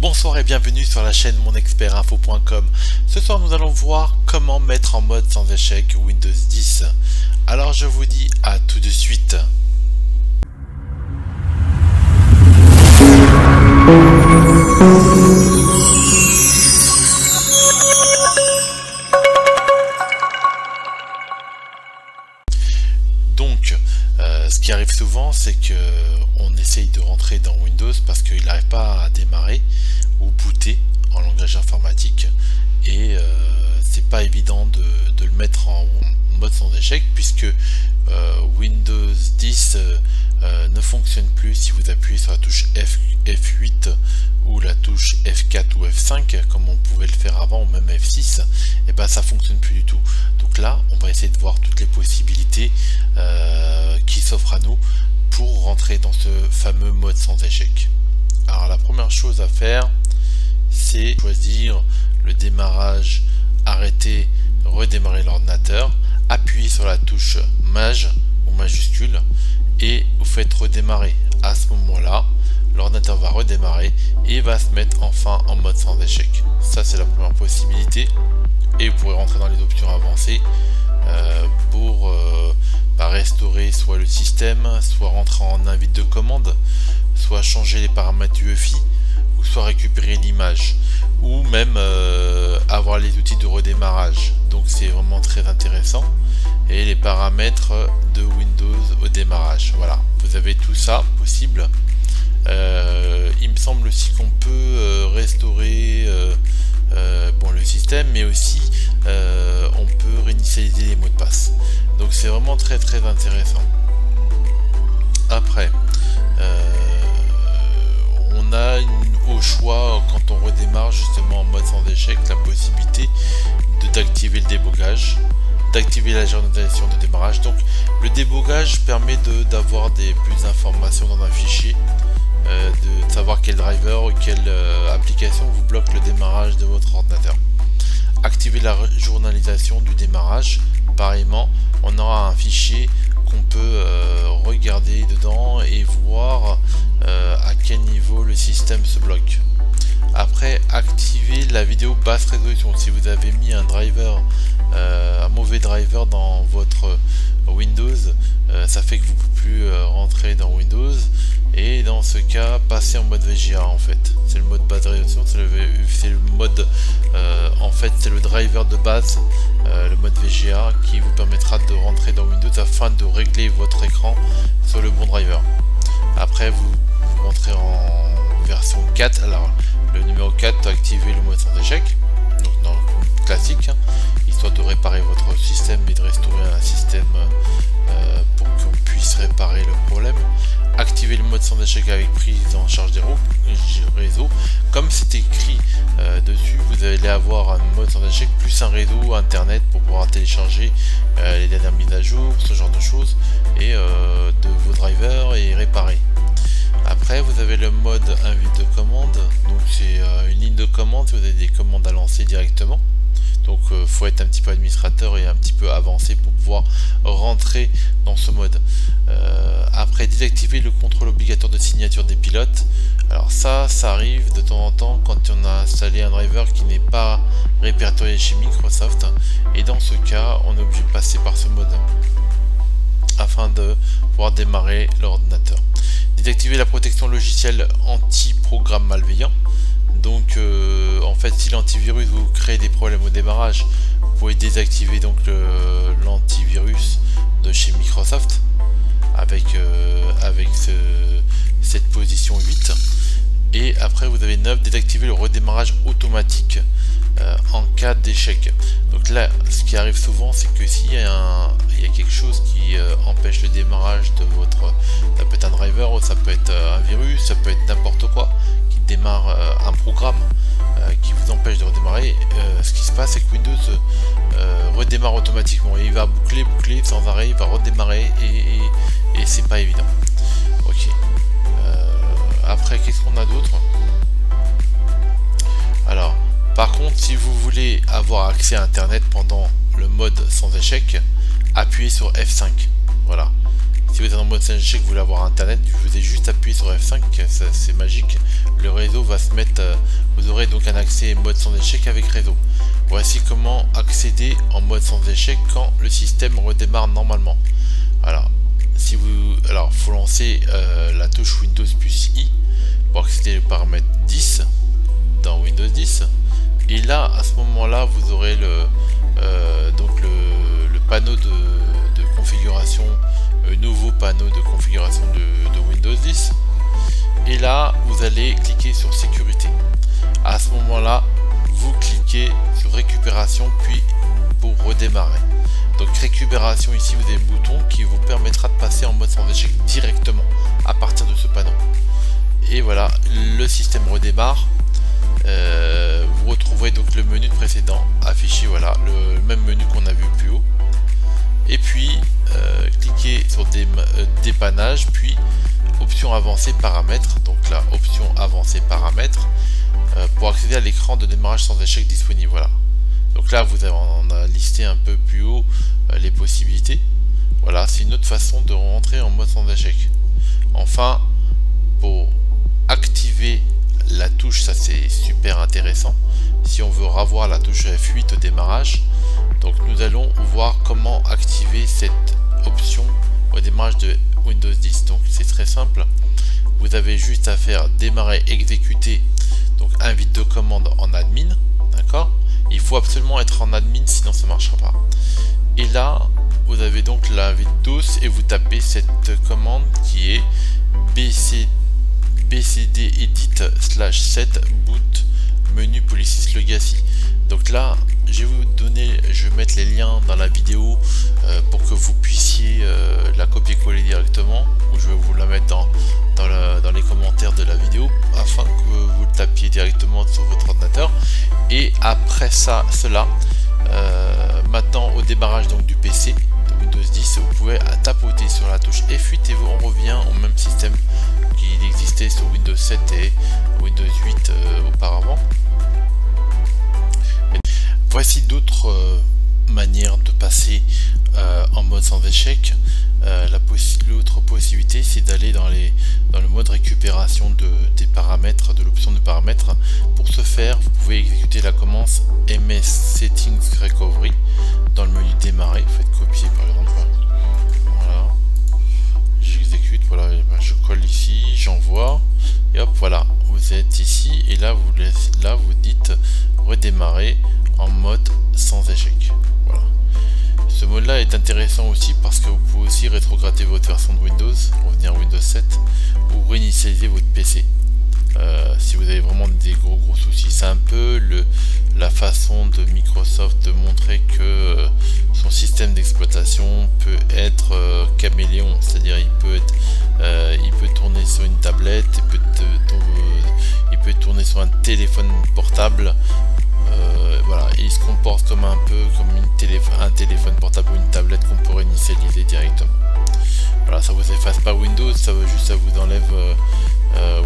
Bonsoir et bienvenue sur la chaîne monexpertinfo.com. Ce soir nous allons voir comment mettre en mode sans échec Windows 10. Alors je vous dis à tout de suite. Donc ce qui arrive souvent, c'est que on essaye de rentrer dans Windows parce qu'il n'arrive pas à démarrer ou booter en langage informatique, et c'est pas évident de le mettre en mode sans échec, puisque Windows 10 ne fonctionne plus si vous appuyez sur la touche F8 ou la touche F4 ou F5 comme on pouvait le faire avant, ou même F6. Et ben ça fonctionne plus du tout. Donc là on va essayer de voir toutes les possibilités qui s'offrent à nous pour rentrer dans ce fameux mode sans échec. Alors la première chose à faire, c'est choisir le démarrage, arrêter, redémarrer l'ordinateur, appuyer sur la touche Maj ou majuscule et vous faites redémarrer. À ce moment-là, l'ordinateur va redémarrer et va se mettre enfin en mode sans échec. Ça c'est la première possibilité, et vous pourrez rentrer dans les options avancées pour restaurer soit le système, soit rentrer en invite de commande, soit changer les paramètres UEFI, ou soit récupérer l'image, ou même avoir les outils de redémarrage. Donc c'est vraiment très intéressant. Et les paramètres de Windows au démarrage, voilà, vous avez tout ça possible. Il me semble aussi qu'on peut restaurer le système, mais aussi on peut réinitialiser les mots de passe. Donc c'est vraiment très intéressant. Après on a au choix, quand on redémarre justement en mode sans échec, la possibilité d'activer le débogage, d'activer la journalisation de démarrage. Donc le débogage permet d'avoir plus d'informations dans un fichier, de savoir quel driver ou quelle application vous bloque le démarrage de votre ordinateur. Activer la journalisation du démarrage, pareillement on aura un fichier qu'on peut regarder dedans et voir à quel niveau le système se bloque. Après, activer la vidéo basse résolution. Si vous avez mis un driver, un mauvais driver dans votre Windows, ça fait que vous ne pouvez plus rentrer dans Windows, et dans ce cas passer en mode VGA. En fait c'est le mode basse résolution, c'est le mode en fait c'est le driver de base, le mode VGA, qui vous permettra de rentrer dans Windows afin de régler votre écran sur le bon driver. Après vous rentrez en version 4. Alors le numéro 4, activer le mode sans échec, donc dans le classique, histoire de réparer votre système et de restaurer un système pour qu'on puisse réparer le problème. Activer le mode sans échec avec prise en charge des réseaux. Comme c'est écrit dessus, vous allez avoir un mode sans échec plus un réseau internet pour pouvoir télécharger les dernières mises à jour, ce genre de choses, et de vos drivers, et réparer. Après vous avez le mode invite de commande, donc c'est une ligne de commande si vous avez des commandes à lancer directement. Donc faut être un petit peu administrateur et un petit peu avancé pour pouvoir rentrer dans ce mode. Après, désactiver le contrôle obligatoire de signature des pilotes. Alors ça arrive de temps en temps quand on a installé un driver qui n'est pas répertorié chez Microsoft, et dans ce cas on est obligé de passer par ce mode afin de pouvoir démarrer l'ordinateur. Désactiver la protection logicielle anti-programme malveillant. Donc en fait, si l'antivirus vous crée des problèmes au démarrage, vous pouvez désactiver donc l'antivirus de chez Microsoft avec cette position 8. Et après vous avez 9, désactiver le redémarrage automatique en cas d'échec. Donc là ce qui arrive souvent, c'est que s'il y a quelque chose qui empêche le démarrage de votre, ça peut être un driver, ça peut être un virus, ça peut être n'importe quoi qui démarre un programme qui vous empêche de redémarrer, ce qui se passe c'est que Windows redémarre automatiquement, et il va boucler sans arrêt, il va redémarrer, et c'est pas évident. Ok. Après, qu'est-ce qu'on a d'autre? Alors par contre, si vous voulez avoir accès à internet pendant le mode sans échec, appuyez sur F5. Voilà. Si vous êtes en mode sans échec, vous voulez avoir internet, vous avez juste appuyé sur F5, c'est magique. le réseau va se mettre, vous aurez donc un accès mode sans échec avec réseau. Voici comment accéder en mode sans échec quand le système redémarre normalement. Alors, faut lancer la touche Windows plus I pour accéder au paramètre 10 dans Windows 10. Et là, à ce moment-là, vous aurez le panneau de configuration, nouveau panneau de configuration de Windows 10. Et là, vous allez cliquer sur sécurité. À ce moment-là, vous cliquez sur récupération, puis pour redémarrer. Donc récupération, ici vous avez le bouton qui vous permettra de passer en mode sans échec directement à partir de ce panneau. Et voilà, le système redémarre. Vous retrouverez donc le menu précédent affiché, voilà, le même menu qu'on a vu plus haut. Et puis cliquez sur dépannage, puis option avancée paramètres. Donc là, option avancée paramètres pour accéder à l'écran de démarrage sans échec disponible. Voilà. Donc là, on a listé un peu plus haut les possibilités. Voilà, c'est une autre façon de rentrer en mode sans échec. Enfin, pour activer la touche, ça c'est super intéressant. Si on veut revoir la touche F8 au démarrage, donc nous allons voir comment activer cette option au démarrage de Windows 10. Donc c'est très simple. Vous avez juste à faire démarrer, exécuter, donc invite de commande en admin, d'accord. Il faut absolument être en admin, sinon ça ne marchera pas. Et là, vous avez donc l'invite DOS et vous tapez cette commande qui est bcd edit /set boot menu Policies Legacy. Donc là, je vais mettre les liens dans la vidéo pour que vous puissiez la copier-coller directement, ou je vais vous la mettre dans les commentaires de la vidéo afin que vous le tapiez directement sur votre ordinateur. Et après cela, maintenant au démarrage donc du PC de Windows 10, vous pouvez tapoter sur la touche F8 et on revient au même système qu'il existait sur Windows 7 et Windows 8 auparavant. Voici d'autres manières de passer en mode sans échec. L'autre possibilité, c'est d'aller dans le mode récupération des paramètres, de l'option de paramètres. Pour ce faire, vous pouvez exécuter la commande ms settings recovery dans le menu démarrer. Faites copier par exemple. Voilà, j'exécute. Voilà, je colle ici, j'envoie et hop, voilà, vous êtes ici et là vous dites redémarrer en mode sans échec. Voilà. Ce mode là est intéressant aussi parce que vous pouvez aussi rétrograder votre version de Windows, revenir à Windows 7 ou réinitialiser votre PC si vous avez vraiment des gros soucis. C'est un peu la façon de Microsoft de montrer que son système d'exploitation peut être caméléon, c'est-à-dire il peut tourner sur une tablette, il peut tourner sur un téléphone portable. Voilà, et il se comporte comme un peu comme un téléphone portable ou une tablette qu'on pourrait initialiser directement. Voilà, ça vous efface pas Windows, ça vous enlève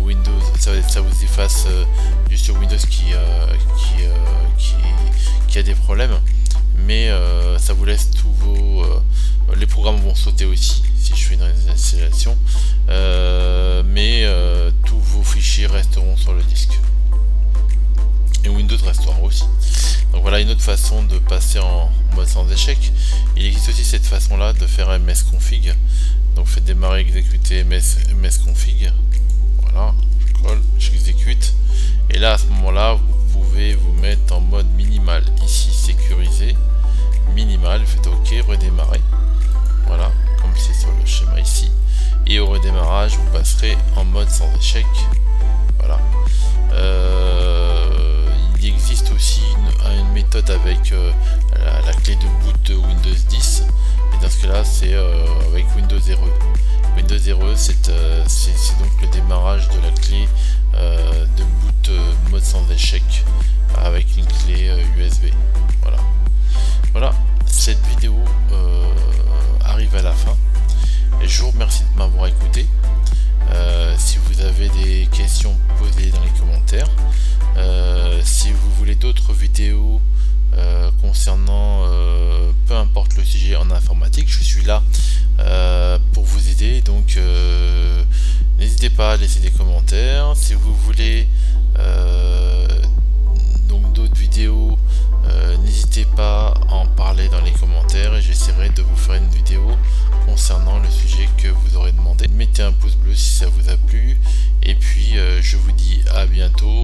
Windows, ça vous efface juste sur Windows qui a des problèmes, mais ça vous laisse tous les programmes vont sauter aussi si je fais une réinstallation, mais tous vos fichiers resteront sur le disque. Et Windows restera aussi. Donc voilà une autre façon de passer en mode sans échec. Il existe aussi cette façon là de faire msconfig. Donc faites démarrer, exécuter msconfig. Voilà, je colle, j'exécute. Et là à ce moment là vous pouvez vous mettre en mode minimal. Ici sécurisé, minimal, faites OK, redémarrer. Voilà, comme c'est sur le schéma ici. Et au redémarrage vous passerez en mode sans échec. Voilà. Il existe aussi une méthode avec la clé de boot de Windows 10, et dans ce cas là c'est avec Windows RE. Windows RE c'est donc le démarrage de la clé de boot mode sans échec avec une clé USB. Voilà, cette vidéo arrive à la fin et je vous remercie de m'avoir écouté. Si vous avez des questions, posez dans les commentaires. Si vous voulez d'autres vidéos concernant peu importe le sujet en informatique, je suis là pour vous aider, donc n'hésitez n'hésitez pas à laisser des commentaires. Si vous voulez donc d'autres vidéos, n'hésitez pas à en parler dans les commentaires et j'essaierai de vous faire une vidéo concernant le sujet que vous aurez demandé. Mettez un pouce bleu si ça vous a plu et puis je vous dis à bientôt.